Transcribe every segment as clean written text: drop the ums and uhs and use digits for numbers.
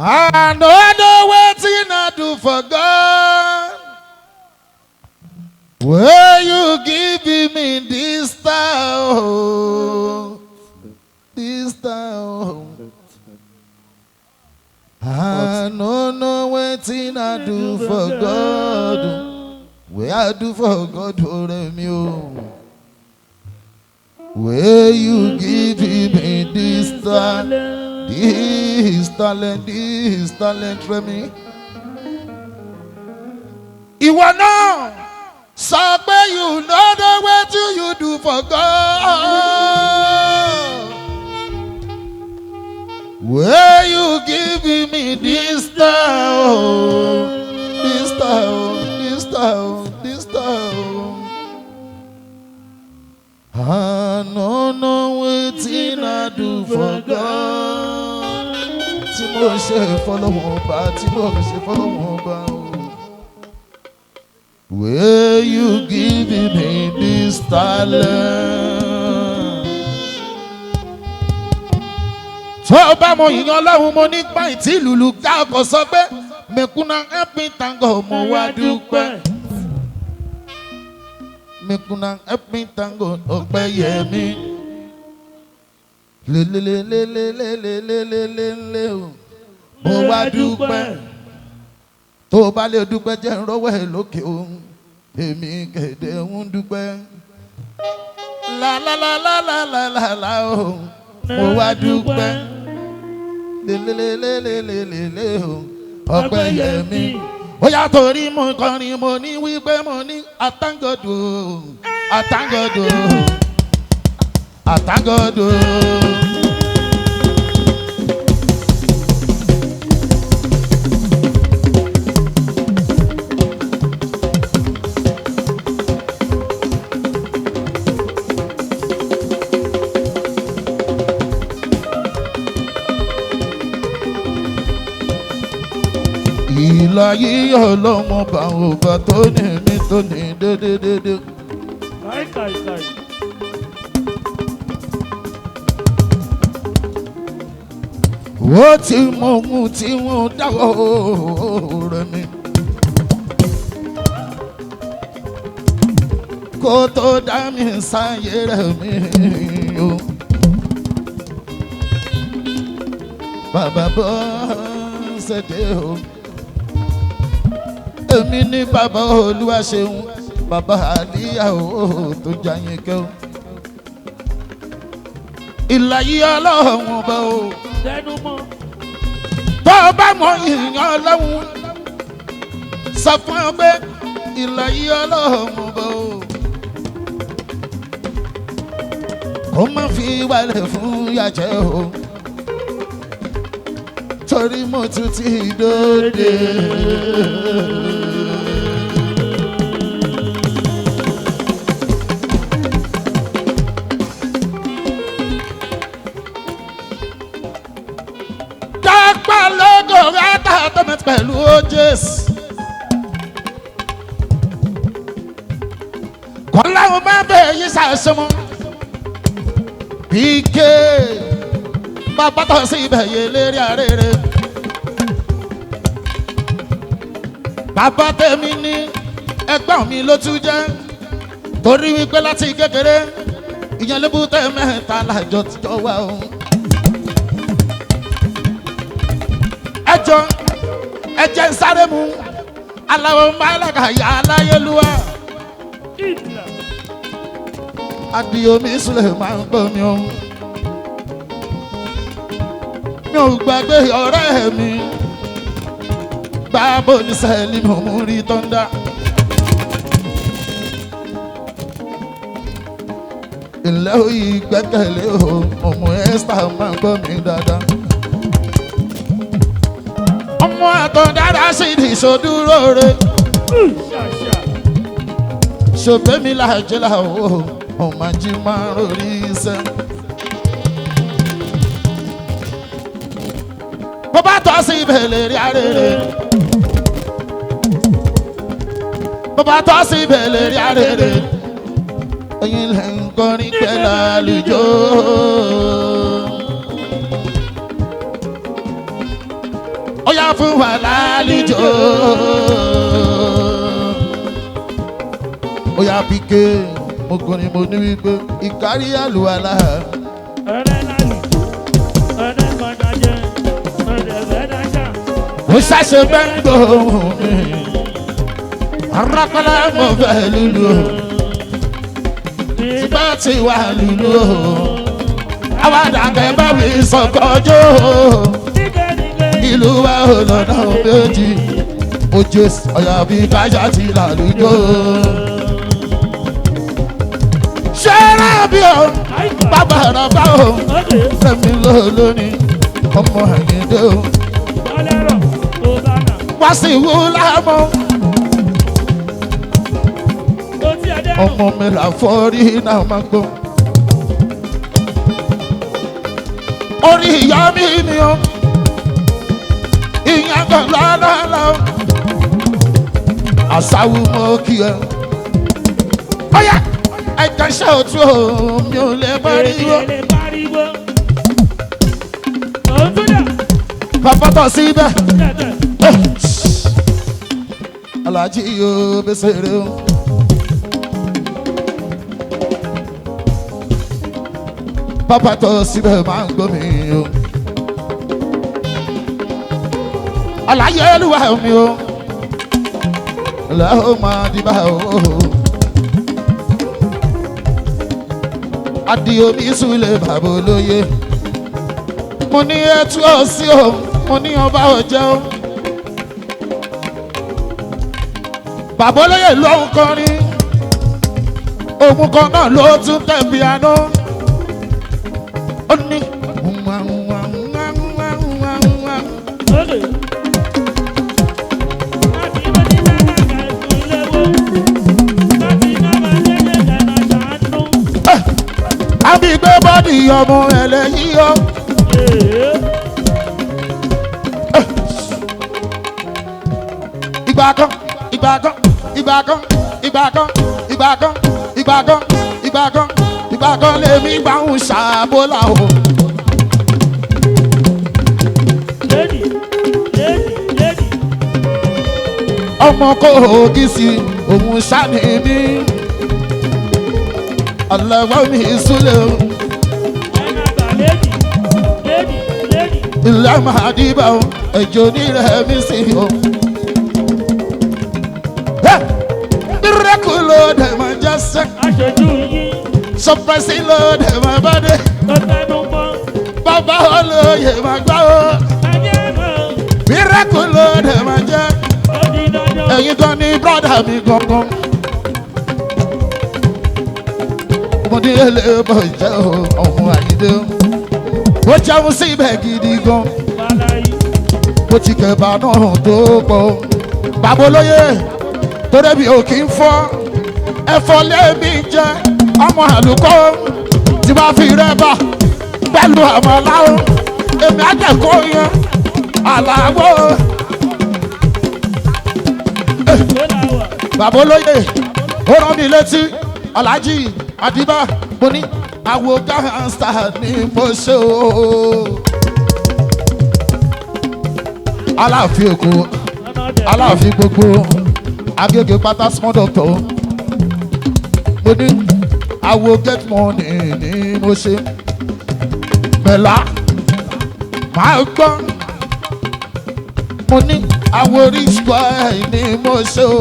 I don't know wetin I do for God. Where you give me this time, this time. I don't know wetin I do for God. Where I do for God for me. Where you give me this talent, this talent for me. Ìwọ náà sọ pé you know the way to you do for God. Where you give me this talent, this talent, this talent, this talent. I don't know wetin I do for God. Tí mo ṣe fọlọ́wọ́n ọba, tí mo ṣe fọlọ́wọ́n ọba o. Where you give me this talent. Tó bá mo yìnyín Ọlọ́run mo ní pàǹtí lùlù káàkó sọ pé mẹ̀kúnnà ẹ̀pìn tango mo wá dúpẹ́. Mekuna ẹ̀pìn tango ọpẹ́ yẹmi lelelelelelelelelele o mo wá dúpẹ́ tó bá lè dúpẹ́ jẹ́ n rọ́wọ́ ẹ̀ lókè o èmi kéde ń dúpẹ́ la o mo wá dúpẹ́ lelelelelelelele o ọpẹ́ yẹmi. Oya torí mo kọrin mo ní wípé mo ní àtàngọdò àtàngọdò àtàngọdò. Ìlàyé ọlọ́mọ bá òbá tó ní mi tó ní dédédédé. Ó ti mọ ohun tí wọ́n dáwọ́ rẹ̀ mi. Kó tó dá mi sáyé rẹ̀ mi o. Bàbá bọ́ ṣẹ̀dẹ̀ o. Èmi ní bàbá Olúwaṣeun, bàbá Àlíyá o tó jayín kẹ́ o. Ìlàyé Ọlọ́run ọba o. Tó o bá mọ ìyàn Ọlọ́run, sọ fún ọ pé ìlàyé Ọlọ́run ọba o. Kó má fi wálẹ̀ fún yàjẹ́ o. Torí mo tún ti dóde. Dápá lógo rátà tó mẹ́tí pẹ̀lú ojes. Kọ́láhùn máa bẹ̀ yí sàṣẹmọ́. PK bàbá tó sí ibẹ̀ yé lérí àrèrè. Bàbá tèmi ní ẹgbọ́n mi ló tún jẹ́. Torí wípé láti kékeré ìyẹn ló bú tẹ́ mẹ́ta lájọ tìjọ wá o. Ẹjọ́ ń sáré mu aláwọ̀ máàlàkà yà aláyélúwà. Adìyómi Súlẹ̀ máa ń gbọ́ mi o. Mi ò gbàgbé ọ̀rẹ́ mi. Báwo ni sẹ́ẹ̀lì mo mú rí tọ́ndà. Ilé òyì gbẹ́kẹ̀lé o, ọmọ Esther máa ń gbọ́ mi dáadáa. Ọmọ àtọ̀dára sì ní ìṣòdúró rẹ̀. Ṣòbẹ́mi làjẹ́là o, ọmọ ají máa ń rí iṣẹ́. Bó bá tọ́ sí ibẹ̀ lè rí arére. Bó bá tọ́ sí ibẹ̀ lè rí arére. Ẹ̀yin lè ń kọrin pẹ̀lú àlùjọ. ó yá fún wa lálejò. Ó yá píkè mo kọrin mo ní wípé ìkárí àlùwàlá. Ó ṣàṣe bẹ́ńgò mi arákọ́lá mo fẹ́ lùlù tí bá ti wà lùlù àwọn àdàkẹ́ bá mi sọ̀kọ́jọ́ ìlú wa ò lọ́nà méjì ojú ọ̀yà bíi kájà ti làlùjọ́. ṣẹ́ra bí o bàbá rà bá o fẹ́mi lónìí ọmọ àyíndé o wá sí wúlá mọ́ ọmọ mi là fọ́rí náà máa gbọ́. Orí ìyá mi ni o ìyá kan lọ́lọ́lọ́ àṣàwù mọ́ kí ẹ. Ọ̀yá ẹ̀ka ṣe òtún o mi ò lè pariwo. Bàbá tọ̀ síbẹ̀. Alájí yóò bẹ́sẹ̀ rẹ̀ o. Bàbá tọ̀ síbẹ̀ máa ń gbọ́ mi o. Àlàyé Olúwa mi o. Lẹ́hìn máa dìbà o. Adìyẹ omi ìsúlẹ̀ bàbá olóye. Mo ní ẹtú ọ̀sí o, mo ní ọba ọ̀jẹ̀ o. Bàbá olóyè ló ń kọrin, òun kan náà ló tún tẹ̀ piano. Ó ní. Àbí gbé bọ́dì ọmọ ẹlẹ́yìí o. Ìgbà kan, ìgbà kan, ìgbà kan, ìgbà kan, ìgbà kan, ìgbà kan, ìgbà kan, ìgbà kan lèmi gbà ń ṣàbólà o. Ọmọ kò kí sí òun ṣáni mi. Aláwọ̀ mi ìsúlẹ̀ o. Ilé máa dìbà o, ẹ̀jọ̀ nílẹ̀ mi sí o. Miracle ló dẹ̀ máa jẹ́ sẹ́. Surprise ló dẹ̀ máa bá dé. Bàbá olóyè máa gbá o. Miracle ló dẹ̀ máa jẹ́. Ẹ̀yin kan ní brọ́dà mi gangan. Ọmọdé lè bọ̀ jẹ́ ọmọ àyíndé. Ó jẹun síbẹ̀ gidi gan. Ó ti kẹ̀bà náà tó pọ̀. Bàbá olóyè tó débi òkè ń fọ́. Ẹ̀fọ́ lẹ́ẹ̀mí jẹ́ ọmọ àlùkò. Tí bá fi rẹ́ bà pẹ̀lú àmàlà o. Èmi àjẹkọ́ yẹn àlàwọ̀. Bàbá olóyè ó rán mi létí Alhaji Adiba mo ní àwo gangsta ni mo ṣe o. Aláàfin Èkó Aláàfin gbogbo Agége pátá small doctor mo ní àwo get money ni mo ṣe. Mẹ́lá máa gbọ́ mo ní àwo rich boy ni mo ṣe o.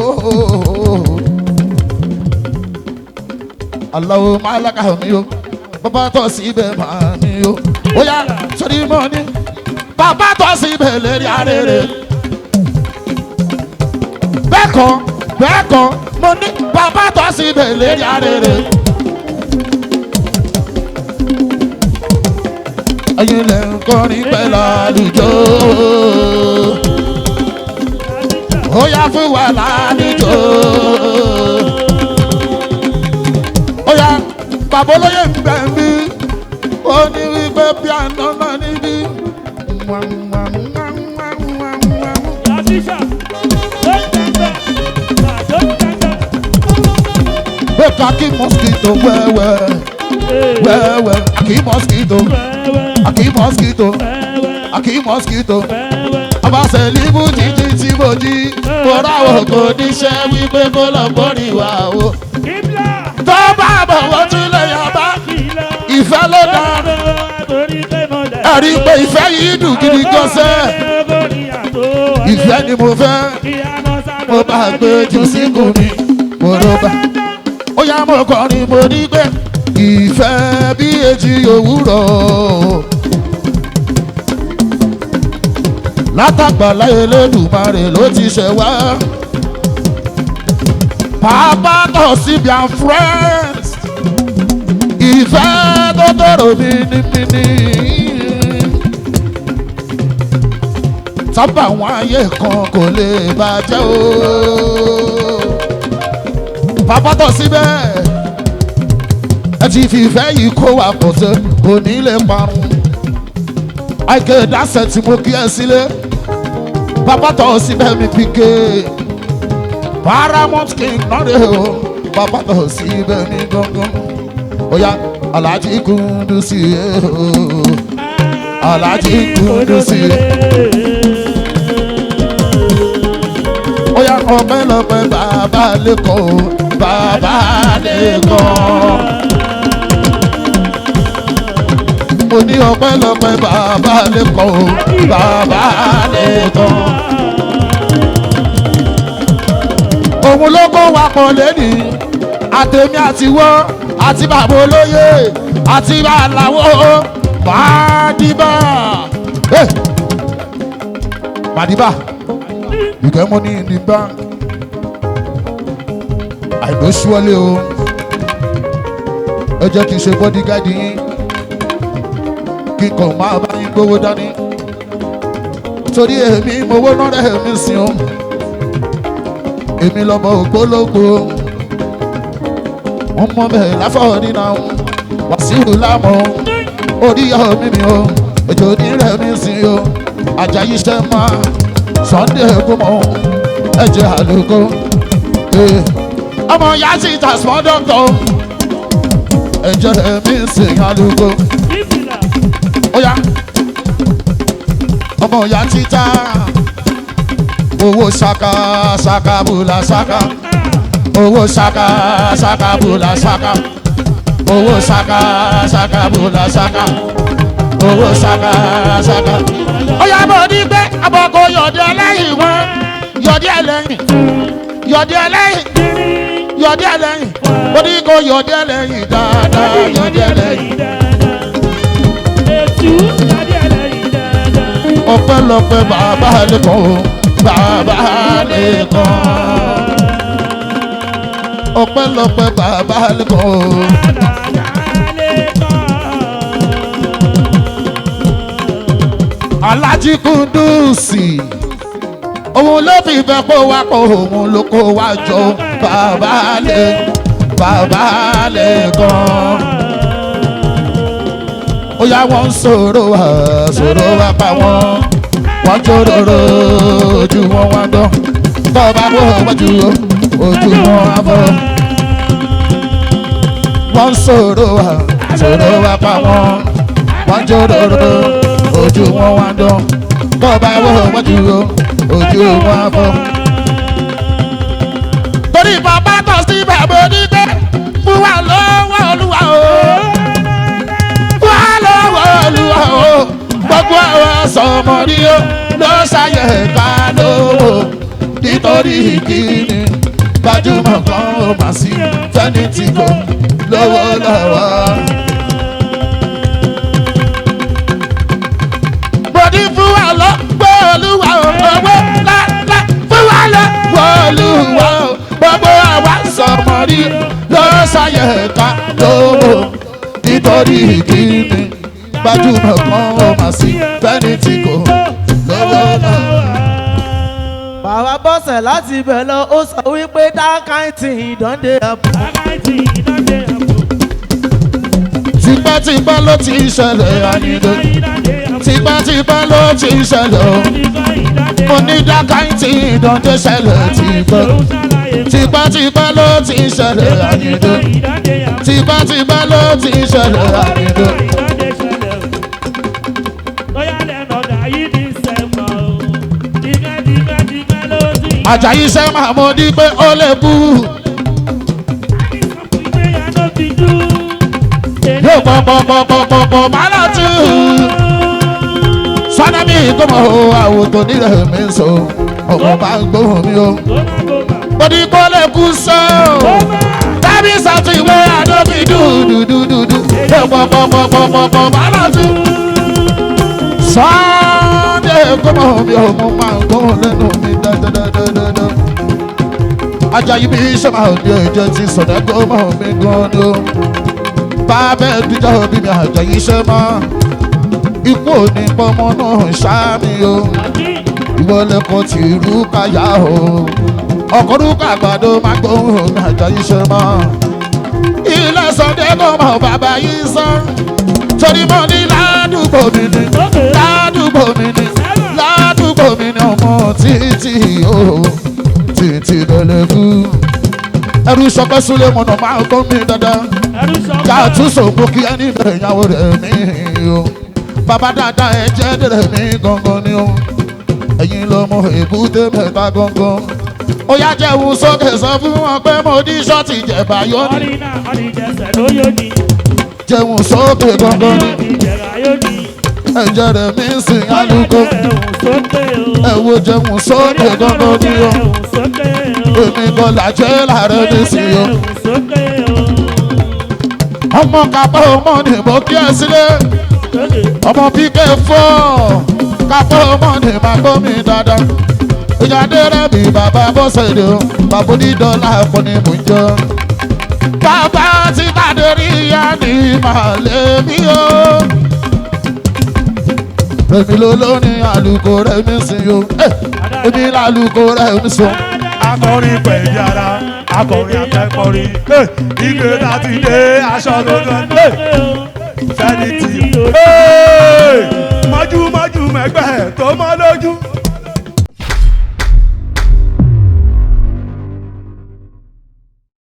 Aláwo máa lákà mi o, bàbá tọ̀ síbẹ̀ máa mi o. Ó yá sórí mọ́ ni bàbá tọ̀ síbẹ̀ lérí arére. Bẹ́ẹ̀ kọ́ mo ní bàbá tọ̀ síbẹ̀ lérí arére. Ẹ̀yin lè ń kọrin pẹ̀lú àlùjọ. Ó yá fún wa lálùjọ. Ó yá bàbá olóyè ń bẹ̀ mí. Ó ní wípé piano náà níbí. Bẹ́ẹ̀ kí mosquito wẹ́wẹ́, kí mosquito. Aquí mosquito, ọba sẹ́líbù jíjí tí mo jí mo ráwọ̀ kò níṣẹ́ wípé kó lọ gbórí wa o. tó bá bọ̀ wọ́n tún lè yọba ìfẹ́ ló dá ẹ̀rí pé ìfẹ́ yìí dùn gidi gan sẹ́ ìfẹ́ ni mo fẹ́ mo bá gbé jù síkù mi mo ló bá ó yá mo kọrin mo ní pé ìfẹ́ bí èjì òwúrọ̀ látàgbàlá Elédùmarè ló ti ṣẹ̀ wá pàápàá tọ̀ síbi àwọn friends ìfẹ́ tó tọrọ mi ní sábà wọn ayé kan kò lè bàjẹ́ o pàápàá tọ̀ síbẹ̀ ẹ ti fi ìfẹ́ yìí kó wa pọ̀ tẹ́ kò ní lè parun àìkè dáṣẹ́ tí mo kí ẹ sílé pàápàá tọ̀ síbẹ̀ mi píkè Paramount King náà rè o pàápàá tọ̀ síbẹ̀ mi gángan oya Alhaji Kudusi o Alhaji Kudusi oya ọpẹ́lọpẹ́ bàbá lẹ́kọ̀ọ́ bàbá lẹ́kọ̀ọ́ mo ní ọpẹ́lọpẹ́ bàbá lẹ́kọ̀ọ́ bàbá lẹ́kọ̀ọ́ òun ló kó wa pọ̀ lẹ́nìí àtẹ̀mí àtiwọ́ àti bàbá olóyè àti bàláwo Madiba Madiba you get money in the bank I know surely o ẹ jẹ́ kí n ṣe bodyguard yín kí n kàn máa bá yín gbówó dání torí èmi mowó náà rẹ̀ mí sí o èmi lọ́mọ ògbólógbò wọ́n mọ bẹ́ẹ̀ láfọ̀ nínú àwọn Wàsíù lámọ̀ orí ọmọ mi o èjò onírẹ̀ mi sí o Àjàyí ṣẹ́ máa Sunday Egumo ẹ̀jẹ̀ àlùkò ọmọ ya ti ta small doctor ẹ̀jẹ̀ rẹ̀ mi sí àlùkò oya ọmọ ya ti ta owó ṣaka ṣaka bùlà ṣaka owó ṣaka ṣaka bùlà ṣaka owó ṣaka ṣaka bùlà ṣaka owó ṣaka ṣaka. Oya bò ní gbé abọ́kọ̀ yọ̀dí ẹlẹ́yìn wọn yọ̀dí ẹlẹ́yìn yọ̀dí ẹlẹ́yìn yọ̀dí ẹlẹ́yìn ó ní kó yọ̀dí ẹlẹ́yìn dáadáa yọ̀dí ẹlẹ́yìn. Ọpẹ́lọpẹ́ bàbá lẹ́kọ̀ọ́ bàbá lẹ́kọ̀ọ́ ọpẹ́lọpẹ́ bàbá lẹ́kọ̀ọ́. Alhaji Kudusi òun ló fi fẹ́ kó wá pọ̀ òun ló kó wá jọ bàbá lè gan. Ó yá wọ́n ń sọ̀rọ̀ wá pa wọ́n jòròrò ojú wọn wá dán tó bá wọ́ wájú ojú wọn wá bọ́. Wọ́n ń sọ̀rọ̀ wá pa wọ́n jòròrò ojú wọn wá dán tó bá wọ́ wájú ojú wọn bọ́. Torí bàbá tó sí bàbá onígbé fún wa lọ́wọ́ Olúwa o fún wa lọ́wọ́ Olúwa o gbogbo àwọn sọmọdé o ló ṣàyẹ̀ ká lówó nítorí kíni gbajúmọ̀ kan ó mà sí fẹ́ni tí kò lówó lọ́wọ́. Fún wa lọ́wọ́ Olúwa owó ńlá fún wa lọ́wọ́ Olúwa gbogbo àwa sọmọrí ló ṣàyẹ̀ ká lówó nítorí kíni gbajúmọ̀ kan ó mà sí fẹ́ni tí kò lówó lọ́wọ́. Bàbá Bọ́sẹ̀ láti ibẹ̀ lọ ó sọ wípé dákàìtì ìdánde àpò. Tipẹ́tipẹ́ ló ti ṣẹlẹ̀ àyìnbó tipẹ́tipẹ́ ló ti ṣẹlẹ̀ o onídàkáìtì ìdánjẹ́ ṣẹlẹ̀ tipẹ́tipẹ́ ló ti ṣẹlẹ̀ àyìnbó tipẹ́tipẹ́ ló ti ṣẹlẹ̀ àyìnbó. Àjàyí iṣẹ́ máa mọ ní pé ó lè bú. Yóò pọ̀pọ̀pọ̀pọ̀pọ̀ máa lọ tú. Sọ́nà mi kò mọ̀ o, àwòtò nílẹ̀ mi sọ. Ọmọ bá ń gbóhùn mi o. Mo ní kó lè kú sọ. Tábí sàtú ìwé àdóbi dúdúdúdú. Yóò pọ̀pọ̀pọ̀pọ̀pọ̀ máa lọ tú. Sunday kò mọ̀ mi o, mo máa ń gbóhùn lẹ́nu mi dáadáa. Àjàyí bí iṣẹ́ máa di ẹ̀jẹ̀ ti sọ̀dọ̀ kò mọ̀ mi gan ni o. Bàbá ẹ̀dújà òbí mi Àjàyí iṣẹ́ máa. Ikú òní pọ́nmọ náà ṣáàmì o. Ìwọlé kan ti rú káyà o. Ọkọ̀ rúkà àgbàdo máa gbóhùn mi Àjàyí iṣẹ́ máa. Ilé Sunday kò mọ̀ bàbá yìí sán. Torí mo ní ládùúgbò mi ni. Ládùúgbò mi ni. Ládùúgbò mi ni ọmọ títí o. Títí lọ́lẹ̀ fún. Ẹrú sọpẹ́ súlẹ̀ mọ̀nà máa gbọ́ mi dáadáa. Yàtúnṣe òkú kí ẹni bẹ̀rẹ̀ ìyàwó rẹ̀ mí o. Bàbá dáadáa ẹ jẹ́ dẹ̀rẹ̀ mí gangan ni o. Ẹ̀yin lọmọ èbúté mẹ́ta gangan. Ó yá jẹun sókè sọ fún wọn pé mo ní ṣọ́ọ̀tì jẹ̀bà yóò ní. Jẹun sókè gangan ni. Ẹ̀jẹ̀ rẹ̀ mí ń sìn alùkò. Ẹ̀wò jẹun sókè gangan ni o. Èmi kan làjẹ́ làárẹ̀ ní sí o. Ọmọ kàpá ọmọ ni mo kí ẹ sílé. Ọmọ PK4 kàpá ọmọ ni màá gbọ́ mi dáadáa. Ìyáde rẹ̀ bí bàbá Bọ́sẹ̀dé o. Bàbá onídọ́là ẹ̀fọ́ ni mò ń jọ. Bàbá tí kàdé rí ìyá ni màá lé mi o. Rẹ̀mí ló lóní àlùkò rẹ̀ mi sìn o. Èmi làlùkò rẹ̀ mi sùn. Akọrin pẹ̀lú ara, akọrin akẹ́kọ̀ọ́rin. Ike láti dé aṣọ lọ́gán. Fẹ́ni tí mọ́jú mẹ́gbẹ́ tó mọ́ lójú.